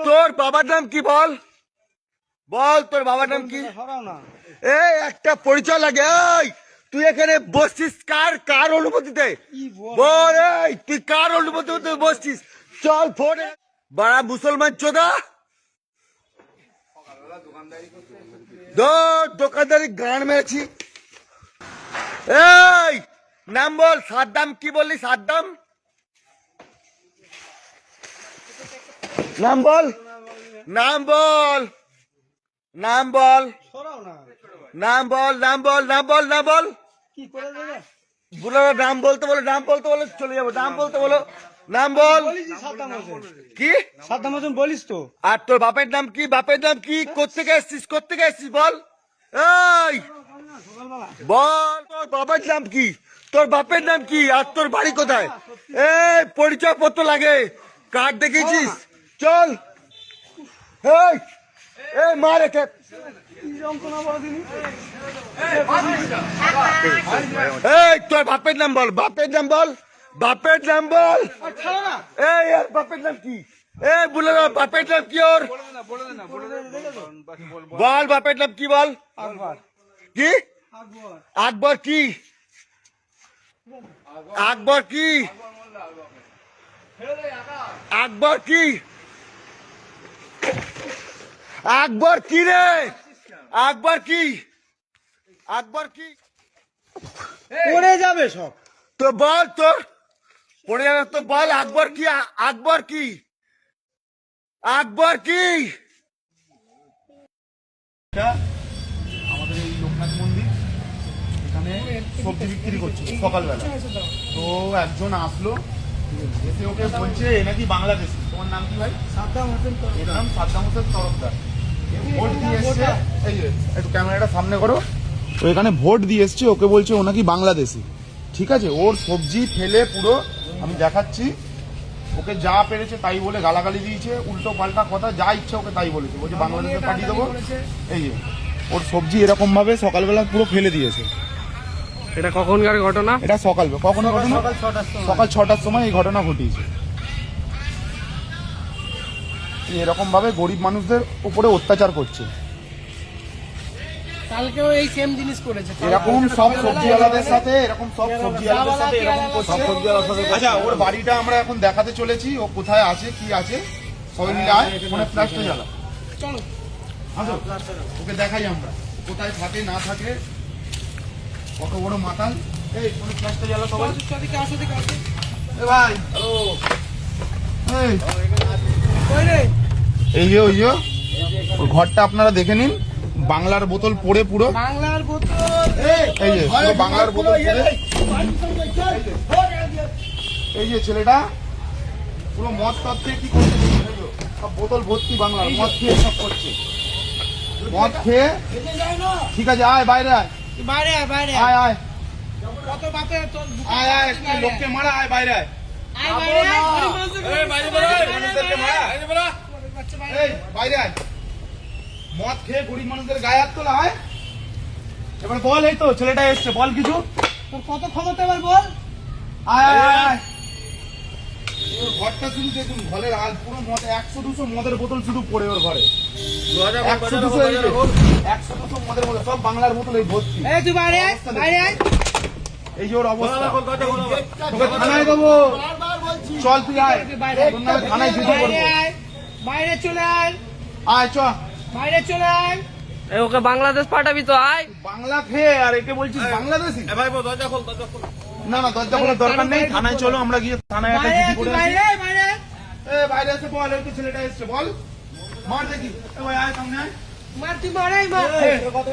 তোর বাবার নাম কি বল, বল তোর বাবার নাম কি? এই একটা পরিচয় লাগে। এই তুই এখানে বসছিস কার কার অনুমতিতে বল? এই তুই কার অনুমতিতে বসছিস? চল ফোনে বড়া মুসলমান চোদা, দোকানদারি গান মেরেছি। এই নাম বল, সাদ্দাম কি বললি? সাদ্দাম নাম বল, নাম বল, নাম বল, নাম বল, নাম বল, নাম বল, নাম বল। বলো নাম বলতে বলো, নাম বলতে বলো, চলে যাবো। নাম বলতে বলো, নাম বল। কি সাদ্দাম হোসেন বলিস তো? আর তোর বাপের নাম কি? বাপের নাম কি? কোত্থেকে এসছিস? কোত্থেকে এসছিস বল? এই বল তোর বাবার নাম কি? তোর বাপের নাম কি? আর তোর বাড়ি কোথায়? এই পরিচয় পত্র লাগে, কার্ড দেখিয়েছিস? চল। এই এই মার একে। এই তোর বাপের নাম বল, বাপের নাম বল, বাপের নাম বল। এই আর বাপের নাম কি? এই বলে না বাপের নাম কি ওর? বল বাপের নাম কি বল? কি আকবর? কি আকবর? কি আকবর? কি আকবর? কি রে আকবর? কি আকবর? কি পড়ে যাবে সব তো বল, তোর পড়ে যাবে তো বল। আকবর কি? আকবর কি? আকবর কি? আমাদের এই লোকনাথ মন্দির, এখানে সবজি বিক্রি করছে সকালবেলা। তো একজন আসলো, এসে ওকে বলছে এ নাকি বাংলাদেশি। তোমার নাম কি ভাই? সাদ্দাম হোসেন। এর নাম সাদ্দাম হোসেন তরফদার। ভোট দিয়ে এসছে, এই যে একটু ক্যামেরাটা সামনে করো। তো এখানে ভোট দিয়ে এসছে, ওকে বলছে ও নাকি বাংলাদেশি। ঠিক আছে, ওর সবজি ফেলে পুরো, আমি দেখাচ্ছি, ওকে যা পেরেছে তাই বলে গালাগালি দিয়েছে, উল্টো পাল্টা কথা, যা ইচ্ছা ওকে তাই বলেছে। বলছে বাংলাদেশে পাঠিয়ে দেবো। এই যে ওর সবজি এরকম ভাবে সকালবেলা পুরো ফেলে দিয়েছে। এটা কখনকার ঘটনা? এটা সকালবেলা, কখন ঘটনা? সকাল 6টার সময় এই ঘটনা ঘটিয়েছে। এরকম ভাবে গরিব মানুষদের উপরে অত্যাচার করছে। কালকেও এই সেম জিনিস করেছে। এরকম সব সবজিওয়ালাদের সাথে, এরকম সব সবজিওয়ালাদের সাথে এরকম করছে। আচ্ছা, ওর বাড়িটা আমরা এখন দেখাতে চলেছি, ও কোথায় আছে কি আছে সবাই মিলে। আয় ফোনে ফ্ল্যাশটা জ্বালা, চলো আসো ওকে দেখাই আমরা কোথায় থাকে না থাকে, কত বড় মাতাল। এই ফোনে ফ্ল্যাশটা জ্বালা সবাই। এ ভাই হ্যালো, এই যে ওই যে ওর ঘরটা আপনারা দেখে নিন। বাংলার বোতল পড়ে পুরো, বাংলার বোতল, এই যে পুরো বাংলার বোতল পড়ে। এই যে ছেলেটা পুরো মদ টদ খেয়ে কি করছে, সব বোতল ভর্তি বাংলার মদ খেয়ে সব করছে। মদ খেয়ে, ঠিক আছে আয় বাইরে আয়, বাইরে আয়, বাইরে আয় আয় কত বাপে তোর আয় আয়, লোককে মারা, আয় বাইরে আয়, আয় বাইরে আয়, মানুষদেরকে মারা, এই বাইরে আয়। মদ খেয়ে গরিব মানুষদের গায়ে হাত তোলা হয়। এবার বল, এই তো ছেলেটা এসছে, বল কিছু। তোর কত ক্ষমতা এবার বল। আয় আয় আয় আয়। ওর ঘরটা শুধু দেখুন, ঘরের হাল পুরো মদ, 100-200 মদের বোতল শুধু পড়ে ওর ঘরে। 100-200 মদের বোতল, সব বাংলার বোতল এই ভর্তি। এই তুই বাইরে আয়, বাইরে আয়। এই যে ওর অবস্থা, তোকে থানায় দেবো। চল তুই আয়, তোর নামে থানায় জিডি করবো। বাইরে আয়, বাইরে চলে আয়, আয় চ, বাইরে চলে আয়। ওকে বাংলাদেশ পাঠাবি তো, আয়। বাংলা খেয়ে আর একে বলছিস বাংলাদেশি? না না, দরজা খোলার দরকার নেই, থানায় চলো, আমরা গিয়ে থানায় একটা বাইরে জিডি আয়, করে তুই আসি। বাইরে আয়, বাইরে আয়। বাইরে এসে বল, ওই তো ছেলেটা এসছে, বল মার দেখি। আয় সামনে আয়। মার তুই মার, আয় মার। কত